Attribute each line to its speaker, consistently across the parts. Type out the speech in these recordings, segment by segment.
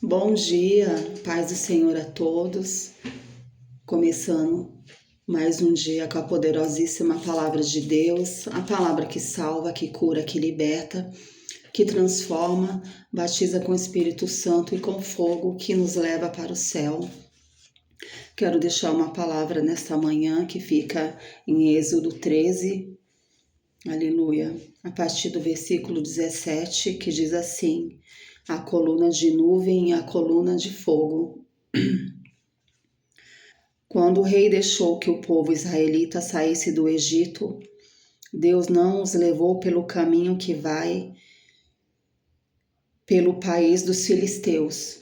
Speaker 1: Bom dia, paz do Senhor a todos. Começando mais um dia com a poderosíssima palavra de Deus, a palavra que salva, que cura, que liberta, que transforma, batiza com o Espírito Santo e com fogo que nos leva para o céu. Quero deixar uma palavra nesta manhã que fica em Êxodo 13, aleluia, a partir do versículo 17, que diz assim: a coluna de nuvem e a coluna de fogo. Quando o rei deixou que o povo israelita saísse do Egito, Deus não os levou pelo caminho que vai pelo país dos filisteus,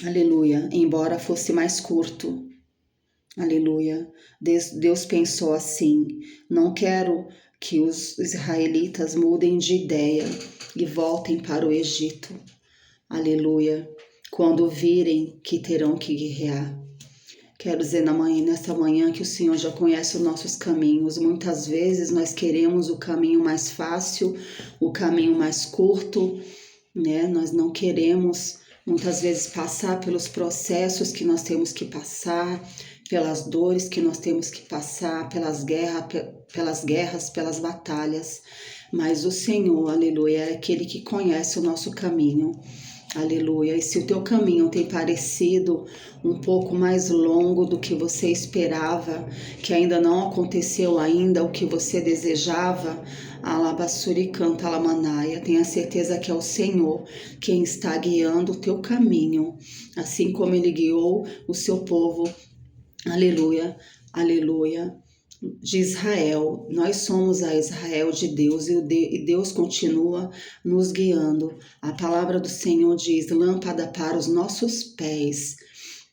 Speaker 1: aleluia, embora fosse mais curto, aleluia. Deus pensou assim: não quero que os israelitas mudem de ideia e voltem para o Egito, aleluia, quando virem que terão que guerrear. Quero dizer nessa manhã que o Senhor já conhece os nossos caminhos. Muitas vezes nós queremos o caminho mais fácil, o caminho mais curto, né? Nós não queremos muitas vezes passar pelos processos que nós temos que passar, pelas dores que nós temos que passar, pelas guerras, pelas batalhas. Mas o Senhor, aleluia, é aquele que conhece o nosso caminho. Aleluia. E se o teu caminho tem parecido um pouco mais longo do que você esperava, que ainda não aconteceu ainda o que você desejava, alabassuri canta alamanaia, tenha certeza que é o Senhor quem está guiando o teu caminho, assim como Ele guiou o seu povo, aleluia, aleluia, de Israel. Nós somos a Israel de Deus e Deus continua nos guiando. A palavra do Senhor diz: lâmpada para os nossos pés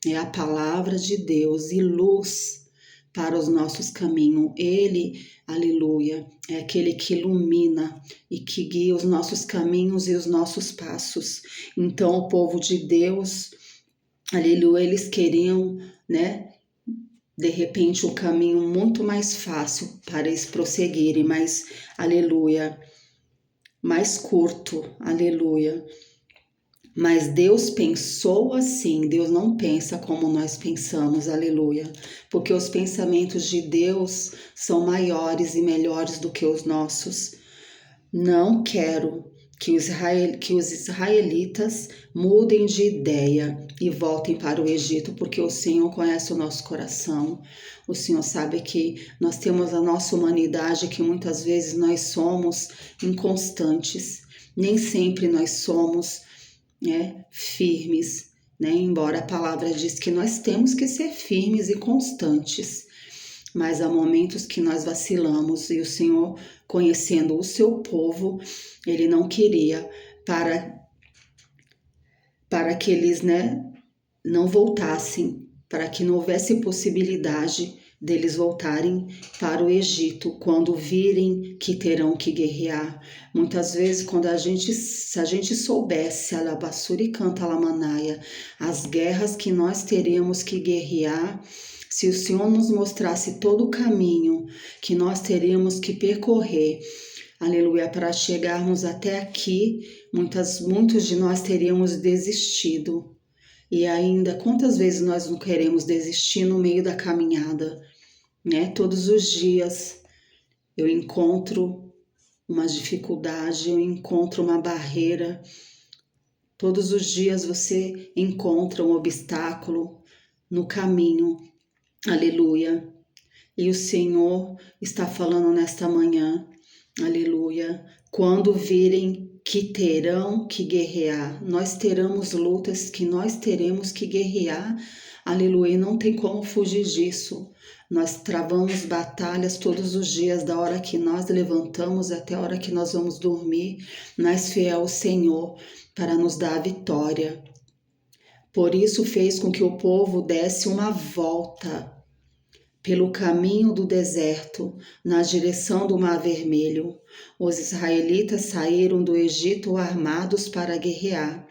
Speaker 1: é a palavra de Deus e luz para os nossos caminhos. Ele, aleluia, é aquele que ilumina e que guia os nossos caminhos e os nossos passos. Então o povo de Deus, aleluia, eles queriam, né, de repente um caminho muito mais fácil para eles prosseguirem, mas, aleluia, mais curto, aleluia. Mas Deus pensou assim, Deus não pensa como nós pensamos, aleluia, porque os pensamentos de Deus são maiores e melhores do que os nossos. Não quero que os israelitas mudem de ideia e voltem para o Egito, porque o Senhor conhece o nosso coração. O Senhor sabe que nós temos a nossa humanidade, que muitas vezes nós somos inconstantes. Nem sempre nós somos, né, firmes, né? Embora a palavra diz que nós temos que ser firmes e constantes. Mas há momentos que nós vacilamos e o Senhor, conhecendo o seu povo, Ele não queria para que eles, né, não voltassem, para que não houvesse possibilidade deles voltarem para o Egito quando virem que terão que guerrear. Muitas vezes, se a gente soubesse, alabassuri canta alamanaia, as guerras que nós teríamos que guerrear, se o Senhor nos mostrasse todo o caminho que nós teríamos que percorrer, aleluia, para chegarmos até aqui, muitos de nós teríamos desistido. E ainda, quantas vezes nós não queremos desistir no meio da caminhada, né? Todos os dias eu encontro uma dificuldade, eu encontro uma barreira. Todos os dias você encontra um obstáculo no caminho. Aleluia. E o Senhor está falando nesta manhã, aleluia, quando virem que terão que guerrear, nós teremos lutas que nós teremos que guerrear, aleluia, não tem como fugir disso. Nós travamos batalhas todos os dias, da hora que nós levantamos até a hora que nós vamos dormir, mas fiel ao Senhor para nos dar a vitória. Por isso fez com que o povo desse uma volta pelo caminho do deserto, na direção do Mar Vermelho. Os israelitas saíram do Egito armados para guerrear.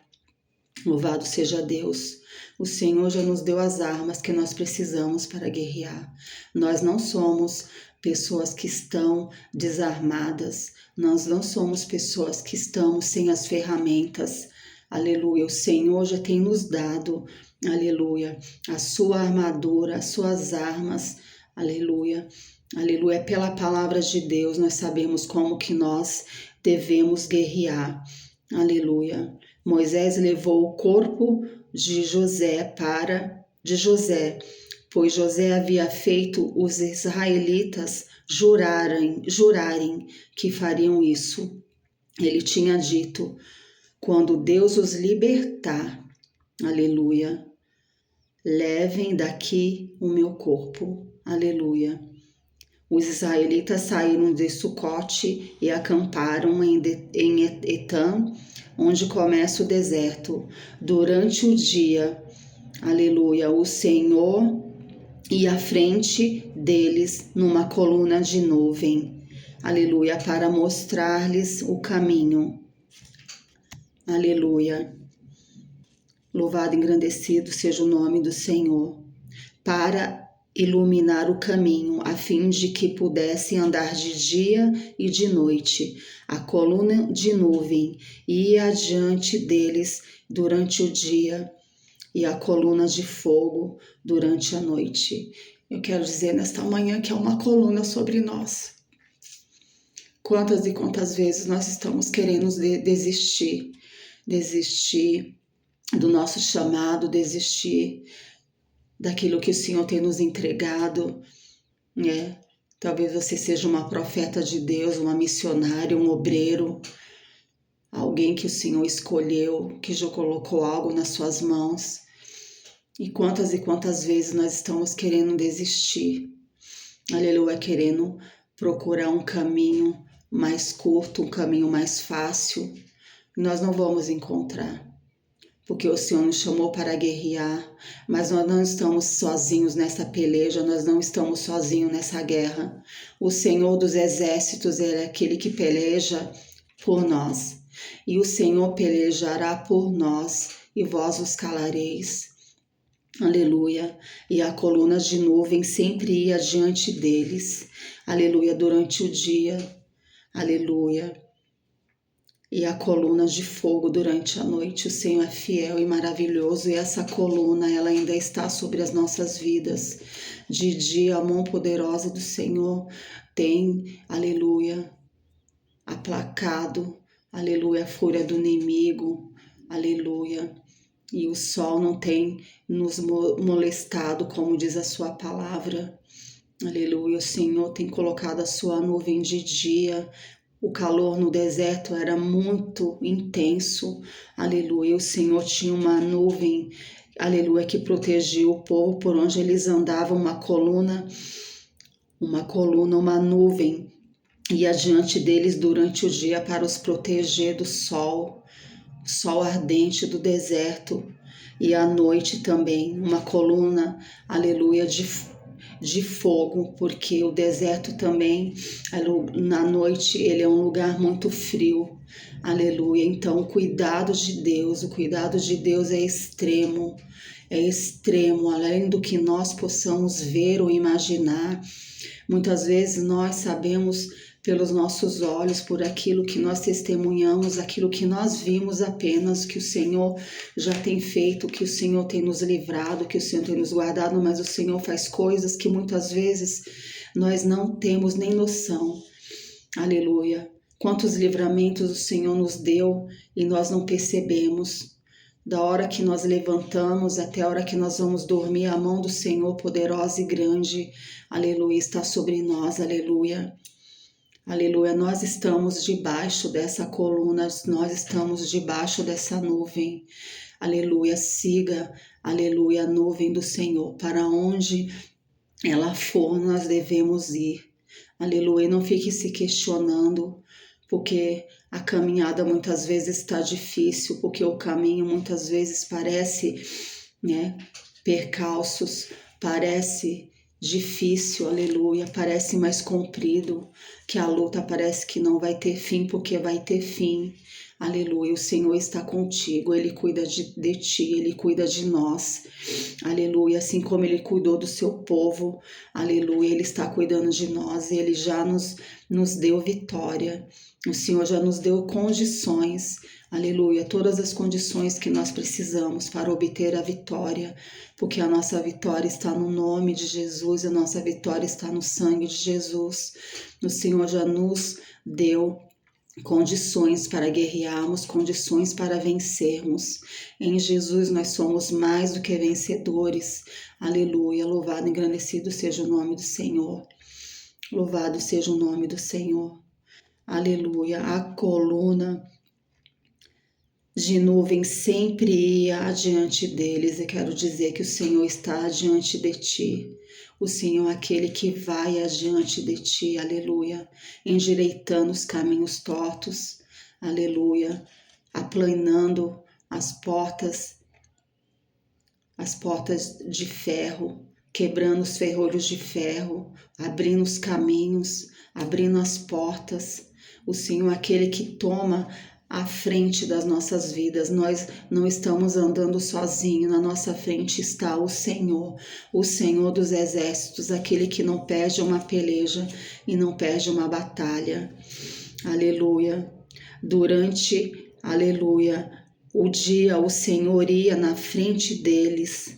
Speaker 1: Louvado seja Deus. O Senhor já nos deu as armas que nós precisamos para guerrear. Nós não somos pessoas que estão desarmadas. Nós não somos pessoas que estamos sem as ferramentas, aleluia, o Senhor já tem nos dado, aleluia, a sua armadura, as suas armas, aleluia, aleluia, pela palavra de Deus nós sabemos como que nós devemos guerrear, aleluia. Moisés levou o corpo de José, pois José havia feito os israelitas jurarem que fariam isso. Ele tinha dito: quando Deus os libertar, aleluia, levem daqui o meu corpo, aleluia. Os israelitas saíram de Sucote e acamparam em Etam, onde começa o deserto. Durante o dia, aleluia, o Senhor ia à frente deles numa coluna de nuvem, aleluia, para mostrar-lhes o caminho, aleluia. Louvado e engrandecido seja o nome do Senhor, para iluminar o caminho, a fim de que pudessem andar de dia e de noite. A coluna de nuvem ia adiante deles durante o dia e a coluna de fogo durante a noite. Eu quero dizer nesta manhã que é uma coluna sobre nós. Quantas e quantas vezes nós estamos querendo desistir do nosso chamado, desistir daquilo que o Senhor tem nos entregado, né? Talvez você seja uma profeta de Deus, uma missionária, um obreiro, alguém que o Senhor escolheu, que já colocou algo nas suas mãos. E quantas vezes nós estamos querendo desistir, aleluia, querendo procurar um caminho mais curto, um caminho mais fácil, nós não vamos encontrar. Porque o Senhor nos chamou para guerrear, mas nós não estamos sozinhos nessa peleja, nós não estamos sozinhos nessa guerra. O Senhor dos exércitos é aquele que peleja por nós, e o Senhor pelejará por nós, e vós os calareis. Aleluia. E a coluna de nuvem sempre ia diante deles, aleluia, durante o dia, aleluia. E a coluna de fogo durante a noite. O Senhor é fiel e maravilhoso, e essa coluna, ela ainda está sobre as nossas vidas. De dia, a mão poderosa do Senhor tem, aleluia, aplacado, aleluia, a fúria do inimigo, aleluia. E o sol não tem nos molestado, como diz a sua palavra, aleluia. O Senhor tem colocado a sua nuvem de dia. O calor no deserto era muito intenso, aleluia. O Senhor tinha uma nuvem, aleluia, que protegia o povo por onde eles andavam, uma nuvem ia diante deles durante o dia para os proteger do sol ardente do deserto, e à noite também uma coluna, aleluia, de fogo, porque o deserto também, na noite, ele é um lugar muito frio, aleluia. Então, o cuidado de Deus é extremo, além do que nós possamos ver ou imaginar. Muitas vezes nós sabemos pelos nossos olhos, por aquilo que nós testemunhamos, aquilo que nós vimos apenas, que o Senhor já tem feito, que o Senhor tem nos livrado, que o Senhor tem nos guardado, mas o Senhor faz coisas que muitas vezes nós não temos nem noção. Aleluia. Quantos livramentos o Senhor nos deu e nós não percebemos. Da hora que nós levantamos até a hora que nós vamos dormir, a mão do Senhor poderosa e grande, aleluia, está sobre nós, aleluia. Aleluia, nós estamos debaixo dessa coluna, nós estamos debaixo dessa nuvem. Aleluia, siga, aleluia, a nuvem do Senhor. Para onde ela for, nós devemos ir. Aleluia, não fique se questionando, porque a caminhada muitas vezes está difícil, porque o caminho muitas vezes parece, percalços, parece difícil, aleluia, parece mais comprido, que a luta parece que não vai ter fim, porque vai ter fim, aleluia. O Senhor está contigo, Ele cuida de ti, Ele cuida de nós, aleluia, assim como Ele cuidou do seu povo, aleluia, Ele está cuidando de nós, Ele já nos deu vitória, o Senhor já nos deu condições, Aleluia, todas as condições que nós precisamos para obter a vitória, porque a nossa vitória está no nome de Jesus, a nossa vitória está no sangue de Jesus. O Senhor já nos deu condições para guerrearmos, condições para vencermos. Em Jesus nós somos mais do que vencedores. Aleluia, louvado e engrandecido seja o nome do Senhor. Louvado seja o nome do Senhor. Aleluia, a coluna de nuvem sempre ia adiante deles. Eu quero dizer que o Senhor está adiante de ti. O Senhor é aquele que vai adiante de ti, aleluia, endireitando os caminhos tortos, aleluia, aplanando as portas de ferro, quebrando os ferrolhos de ferro, abrindo os caminhos, abrindo as portas. O Senhor é aquele que toma à frente das nossas vidas. Nós não estamos andando sozinhos, na nossa frente está o Senhor dos exércitos, aquele que não perde uma peleja e não perde uma batalha. Aleluia. Durante, aleluia, o dia o Senhor ia na frente deles.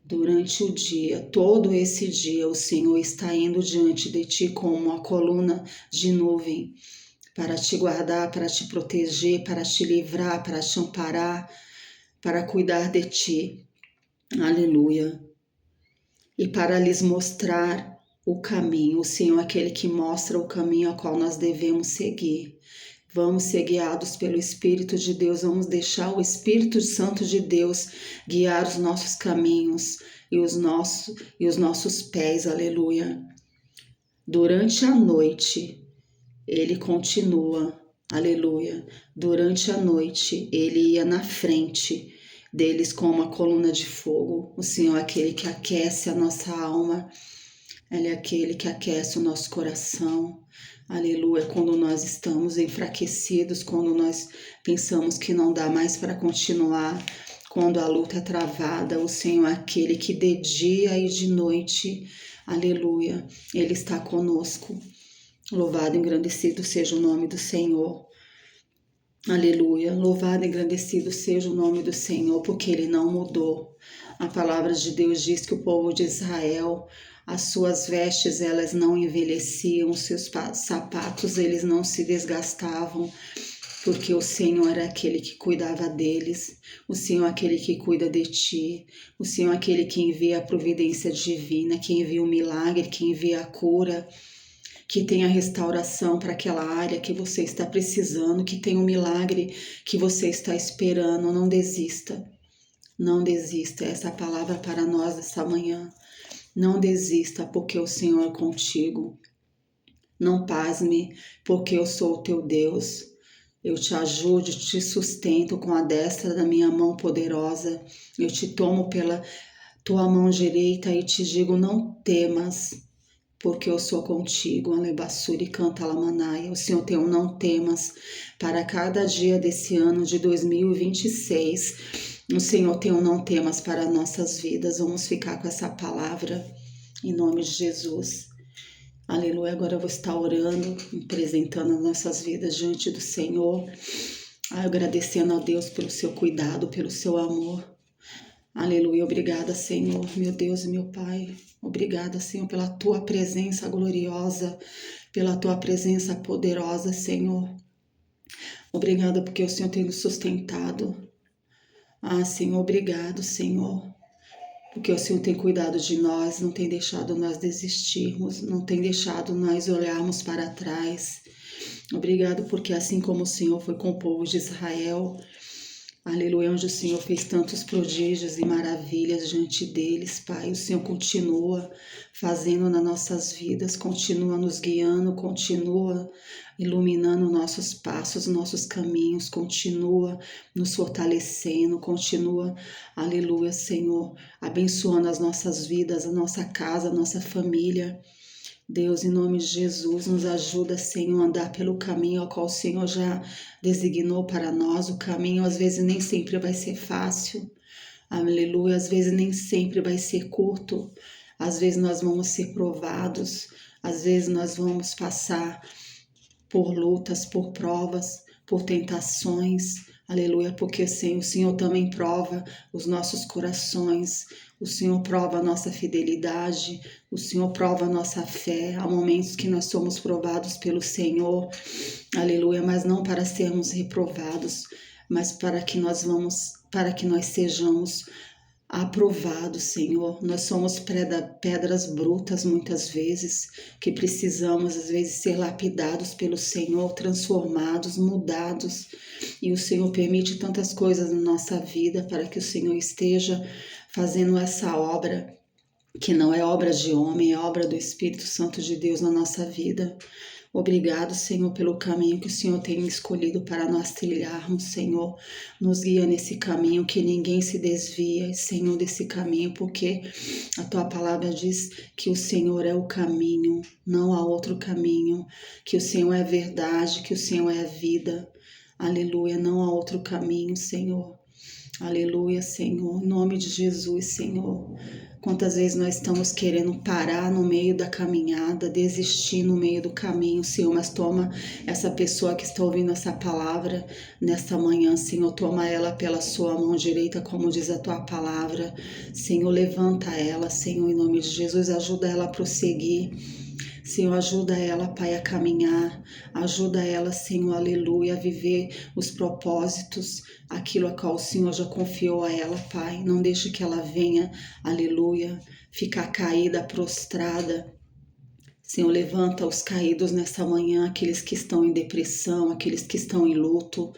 Speaker 1: Durante o dia, todo esse dia, o Senhor está indo diante de ti como uma coluna de nuvem, para te guardar, para te proteger, para te livrar, para te amparar, para cuidar de ti. Aleluia. E para lhes mostrar o caminho. O Senhor é aquele que mostra o caminho ao qual nós devemos seguir. Vamos ser guiados pelo Espírito de Deus, vamos deixar o Espírito Santo de Deus guiar os nossos caminhos e os nossos pés, aleluia. Durante a noite, Ele continua, aleluia. Durante a noite, Ele ia na frente deles com uma coluna de fogo. O Senhor é aquele que aquece a nossa alma, Ele é aquele que aquece o nosso coração. Aleluia, quando nós estamos enfraquecidos, quando nós pensamos que não dá mais para continuar, quando a luta é travada, o Senhor é aquele que de dia e de noite, aleluia, Ele está conosco. Louvado e engrandecido seja o nome do Senhor. Aleluia, louvado e engrandecido seja o nome do Senhor, porque Ele não mudou. A palavra de Deus diz que o povo de Israel, as suas vestes, elas não envelheciam, os seus sapatos, eles não se desgastavam, porque o Senhor era aquele que cuidava deles, o Senhor é aquele que cuida de ti, o Senhor é aquele que envia a providência divina, que envia o milagre, que envia a cura, que tem a restauração para aquela área que você está precisando, que tem um milagre que você está esperando. Não desista, não desista. Essa é a palavra para nós essa manhã. Não desista, porque o Senhor é contigo. Não pasme, porque eu sou o teu Deus. Eu te ajudo, te sustento com a destra da minha mão poderosa. Eu te tomo pela tua mão direita e te digo, não temas, porque eu sou contigo. Alebassuri canta lamanaia. O Senhor tem um não temas para cada dia desse ano de 2026. O Senhor tem um não temas para nossas vidas. Vamos ficar com essa palavra em nome de Jesus. Aleluia. Agora eu vou estar orando, apresentando as nossas vidas diante do Senhor. Agradecendo a Deus pelo seu cuidado, pelo seu amor. Aleluia. Obrigada, Senhor, meu Deus e meu Pai. Obrigada, Senhor, pela tua presença gloriosa, pela tua presença poderosa, Senhor. Obrigada porque o Senhor tem nos sustentado. Senhor, obrigado, Senhor, porque o Senhor tem cuidado de nós, não tem deixado nós desistirmos, não tem deixado nós olharmos para trás. Obrigado porque assim como o Senhor foi com o povo de Israel, aleluia, onde o Senhor fez tantos prodígios e maravilhas diante deles, Pai. O Senhor continua fazendo nas nossas vidas, continua nos guiando, continua iluminando nossos passos, nossos caminhos, continua nos fortalecendo, continua, aleluia, Senhor, abençoando as nossas vidas, a nossa casa, a nossa família. Deus, em nome de Jesus, nos ajuda, Senhor, a andar pelo caminho ao qual o Senhor já designou para nós. O caminho, às vezes, nem sempre vai ser fácil. Aleluia. Às vezes, nem sempre vai ser curto. Às vezes, nós vamos ser provados. Às vezes, nós vamos passar por lutas, por provas, por tentações, aleluia, porque Senhor, o Senhor também prova os nossos corações, o Senhor prova a nossa fidelidade, o Senhor prova a nossa fé. Há momentos que nós somos provados pelo Senhor, aleluia, mas não para sermos reprovados, mas para que nós sejamos aprovados, Senhor. Nós somos pedras brutas muitas vezes, que precisamos às vezes ser lapidados pelo Senhor, transformados, mudados. E o Senhor permite tantas coisas na nossa vida para que o Senhor esteja fazendo essa obra, que não é obra de homem, é obra do Espírito Santo de Deus na nossa vida. Obrigado, Senhor, pelo caminho que o Senhor tem escolhido para nós trilharmos, Senhor. Nos guia nesse caminho, que ninguém se desvie, Senhor, desse caminho, porque a Tua palavra diz que o Senhor é o caminho, não há outro caminho, que o Senhor é verdade, que o Senhor é a vida. Aleluia, não há outro caminho, Senhor. Aleluia, Senhor, em nome de Jesus, Senhor. Quantas vezes nós estamos querendo parar no meio da caminhada, desistir no meio do caminho, Senhor, mas toma essa pessoa que está ouvindo essa palavra nesta manhã, Senhor, toma ela pela sua mão direita, como diz a Tua palavra, Senhor, levanta ela, Senhor, em nome de Jesus, ajuda ela a prosseguir. Senhor, ajuda ela, Pai, a caminhar, ajuda ela, Senhor, aleluia, a viver os propósitos, aquilo a qual o Senhor já confiou a ela, Pai. Não deixe que ela venha, aleluia, ficar caída, prostrada. Senhor, levanta os caídos nessa manhã, aqueles que estão em depressão, aqueles que estão em luto,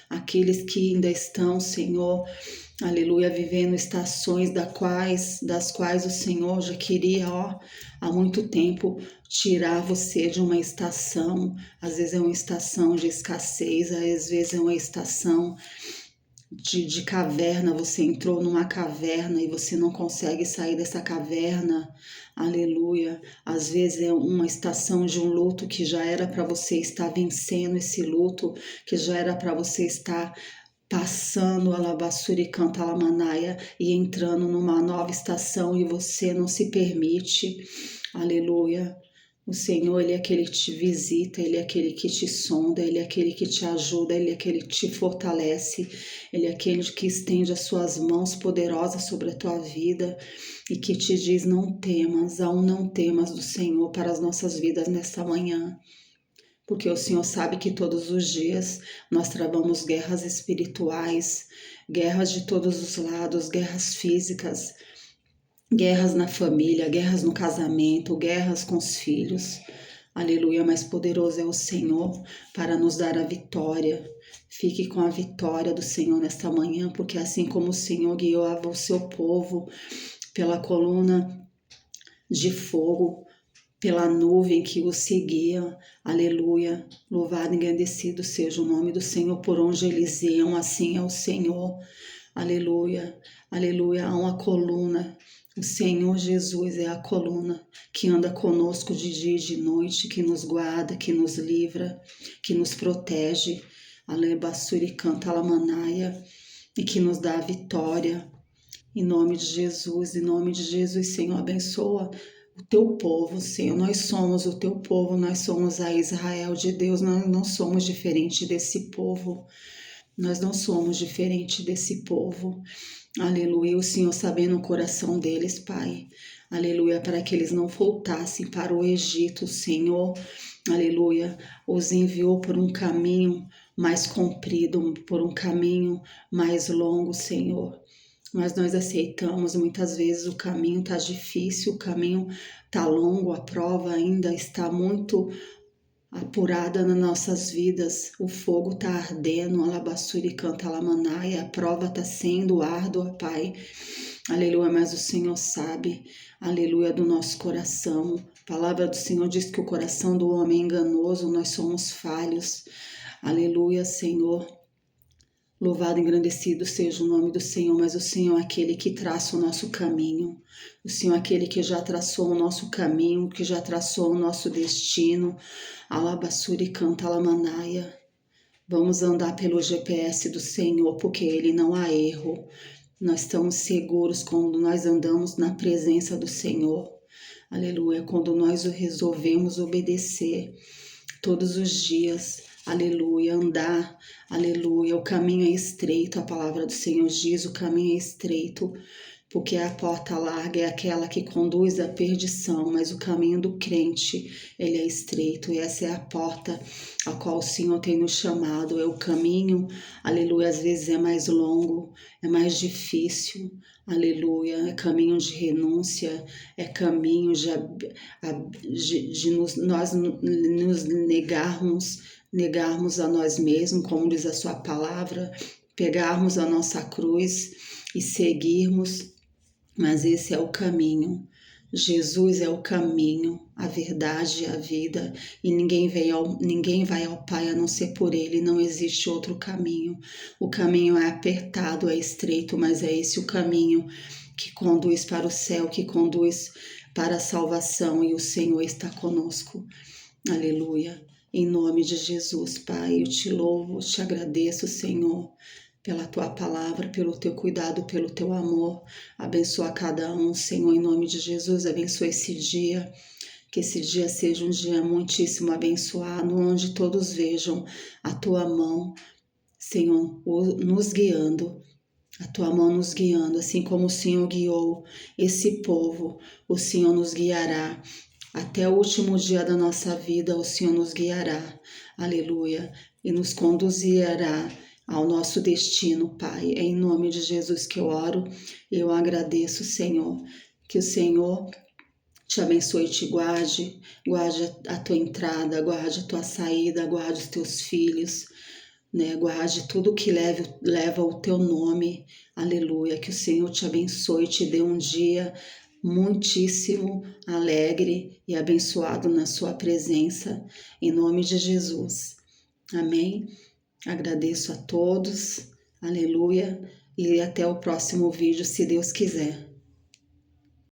Speaker 1: aqueles que ainda estão, Senhor, aleluia, vivendo estações das quais o Senhor já queria, há muito tempo tirar você de uma estação. Às vezes é uma estação de escassez, às vezes é uma estação de caverna. Você entrou numa caverna e você não consegue sair dessa caverna, aleluia. Às vezes é uma estação de um luto que já era para você estar vencendo esse luto, que já era para você estar passando a Labassuri Canta Lamanaia e entrando numa nova estação e você não se permite, aleluia. O Senhor, Ele é aquele que te visita, Ele é aquele que te sonda, Ele é aquele que te ajuda, Ele é aquele que te fortalece, Ele é aquele que estende as suas mãos poderosas sobre a tua vida e que te diz: não temas, há um não temas do Senhor para as nossas vidas nesta manhã. Porque o Senhor sabe que todos os dias nós travamos guerras espirituais, guerras de todos os lados, guerras físicas, guerras na família, guerras no casamento, guerras com os filhos. Aleluia, mas poderoso é o Senhor para nos dar a vitória. Fique com a vitória do Senhor nesta manhã, porque assim como o Senhor guiava o seu povo pela coluna de fogo, pela nuvem que o seguia, aleluia, louvado e engrandecido seja o nome do Senhor, por onde eles iam, assim é o Senhor, aleluia, aleluia, há uma coluna, o Senhor Jesus é a coluna que anda conosco de dia e de noite, que nos guarda, que nos livra, que nos protege, alebassuri canta lamanaia, e que nos dá a vitória, em nome de Jesus, Senhor, abençoa o teu povo, Senhor. Nós somos o teu povo, nós somos a Israel de Deus, nós não somos diferente desse povo. Nós não somos diferente desse povo. Aleluia, o Senhor sabendo o coração deles, Pai. Aleluia, para que eles não voltassem para o Egito, Senhor. Aleluia, os enviou por um caminho mais comprido, por um caminho mais longo, Senhor. Mas nós aceitamos, muitas vezes o caminho está difícil, o caminho está longo, a prova ainda está muito apurada nas nossas vidas, o fogo está ardendo, alabassuri canta lamanaia, a prova está sendo árdua, Pai, aleluia, mas o Senhor sabe, aleluia, do nosso coração. A palavra do Senhor diz que o coração do homem é enganoso, nós somos falhos, aleluia, Senhor. Louvado e engrandecido seja o nome do Senhor, mas o Senhor é aquele que traça o nosso caminho. O Senhor é aquele que já traçou o nosso caminho, que já traçou o nosso destino. Alabassuri canta lamanaia. Vamos andar pelo GPS do Senhor, porque Ele não há erro. Nós estamos seguros quando nós andamos na presença do Senhor. Aleluia, quando nós resolvemos obedecer todos os dias aleluia, andar, aleluia. O caminho é estreito, a palavra do Senhor diz, o caminho é estreito, porque a porta larga é aquela que conduz à perdição, mas o caminho do crente, ele é estreito, e essa é a porta a qual o Senhor tem nos chamado, é o caminho, aleluia, às vezes é mais longo, é mais difícil, aleluia, é caminho de renúncia, é caminho de nós nos negarmos a nós mesmos, como diz a sua palavra, pegarmos a nossa cruz e seguirmos, mas esse é o caminho. Jesus é o caminho, a verdade e a vida, e ninguém vai ao Pai a não ser por Ele, não existe outro caminho. O caminho é apertado, é estreito, mas é esse o caminho que conduz para o céu, que conduz para a salvação, e o Senhor está conosco. Aleluia. Em nome de Jesus, Pai, eu te louvo, te agradeço, Senhor, pela tua palavra, pelo teu cuidado, pelo teu amor. Abençoa cada um, Senhor, em nome de Jesus. Abençoa esse dia, que esse dia seja um dia muitíssimo abençoado, onde todos vejam a tua mão, Senhor, nos guiando. A tua mão nos guiando, assim como o Senhor guiou esse povo, o Senhor nos guiará. Até o último dia da nossa vida, o Senhor nos guiará. Aleluia. E nos conduzirá ao nosso destino, Pai. É em nome de Jesus que eu oro. Eu agradeço, Senhor. Que o Senhor te abençoe e te guarde. Guarde a tua entrada, guarde a tua saída, guarde os teus filhos. Né? Guarde tudo que leva o teu nome. Aleluia. Que o Senhor te abençoe e te dê um dia muitíssimo alegre e abençoado na sua presença, em nome de Jesus. Amém? Agradeço a todos, aleluia, e até o próximo vídeo, se Deus quiser.